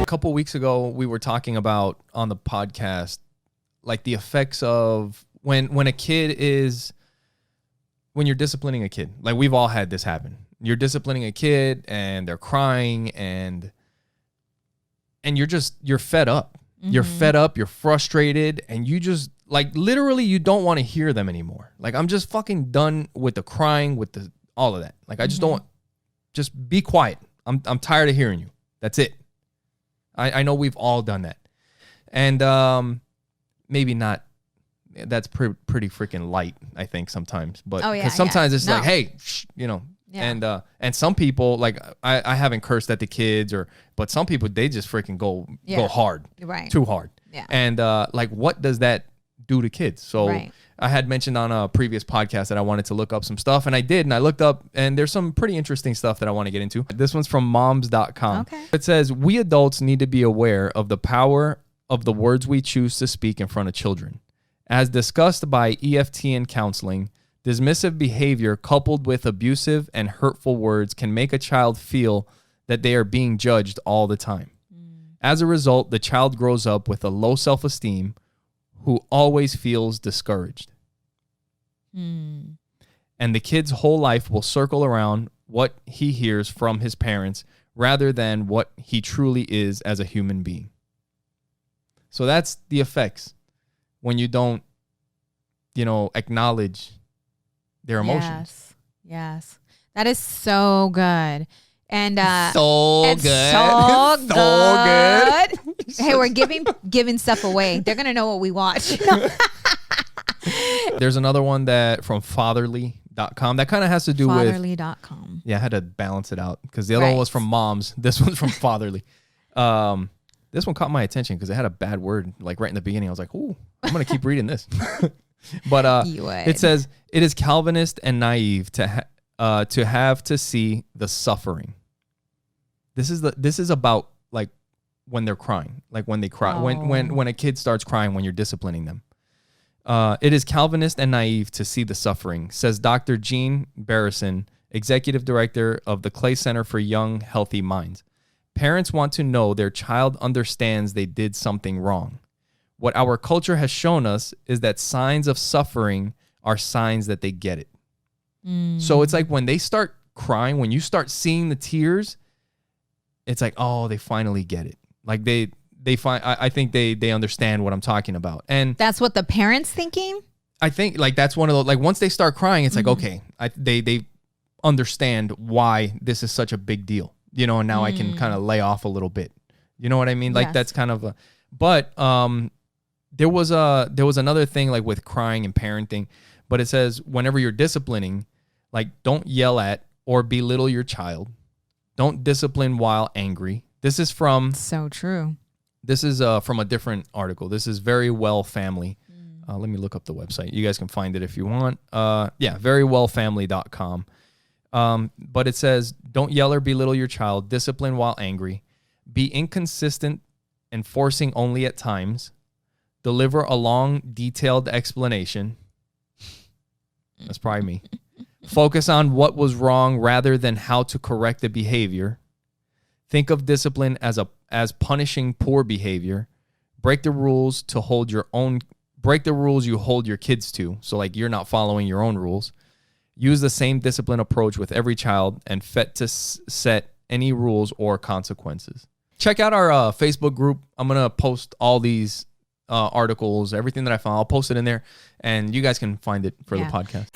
couple weeks ago, we were talking about on the podcast, like the effects of when you're disciplining a kid. Like we've all had this happen. You're disciplining a kid and they're crying and you're fed up. Mm-hmm. You're fed up, you're frustrated, and you just like literally you don't want to hear them anymore. Like I'm just fucking done with the crying, with the all of that. Like I just don't, just be quiet. I'm tired of hearing you. That's it. I know we've all done that. And maybe not, that's pretty freaking light, I think sometimes. But because sometimes it's like, hey, you know. Yeah. And some people, like I haven't cursed at the kids but some people, they just freaking go hard, right? Too hard. Yeah. And like, what does that do to kids? So I had mentioned on a previous podcast that I wanted to look up some stuff, and I did, and I looked up, and there's some pretty interesting stuff that I want to get into. This one's from moms.com. Okay. It says, we adults need to be aware of the power of the words we choose to speak in front of children. As discussed by EFT and counseling, dismissive behavior coupled with abusive and hurtful words can make a child feel that they are being judged all the time. As a result, the child grows up with a low self-esteem who always feels discouraged. And the kid's whole life will circle around what he hears from his parents rather than what he truly is as a human being. So that's the effects when you don't, acknowledge their emotions. Yes. That is so good. And so good. Hey, we're giving stuff away. They're gonna know what we watch. There's another one that from fatherly.com that kind of has to do with fatherly.com. Yeah, I had to balance it out because the other one was from moms. This one's from fatherly. This one caught my attention because it had a bad word like right in the beginning. I was like, ooh, I'm gonna keep reading this. But it says, it is Calvinist and naive to have to see the suffering. This is about like when they're crying, like when they cry, when a kid starts crying when you're disciplining them. It is Calvinist and naive to see the suffering, says Dr. Jean Barrison, executive director of the Clay Center for Young Healthy Minds. Parents want to know their child understands they did something wrong. What our culture has shown us is that signs of suffering are signs that they get it. So it's like when they start crying, when you start seeing the tears, it's like, oh, they finally get it. Like I think they understand what I'm talking about. And that's what the parents thinking? I think like that's one of those, like once they start crying, it's like, okay, they understand why this is such a big deal, and now I can kind of lay off a little bit. You know what I mean? Like that's kind of but there was another thing like with crying and parenting, but it says whenever you're disciplining, like don't yell at or belittle your child. Don't discipline while angry. This is from so true. This is from a different article. This is Very Well Family. Let me look up the website. You guys can find it if you want. verywellfamily.com. But it says, don't yell or belittle your child. Discipline while angry. Be inconsistent, enforcing only at times. Deliver a long, detailed explanation. That's probably me. Focus on what was wrong rather than how to correct the behavior. Think of discipline as punishing poor behavior. Break the rules you hold your kids to. So like you're not following your own rules. Use the same discipline approach with every child and set any rules or consequences. Check out our Facebook group. I'm going to post all these articles, everything that I found. I'll post it in there and you guys can find it for the podcast.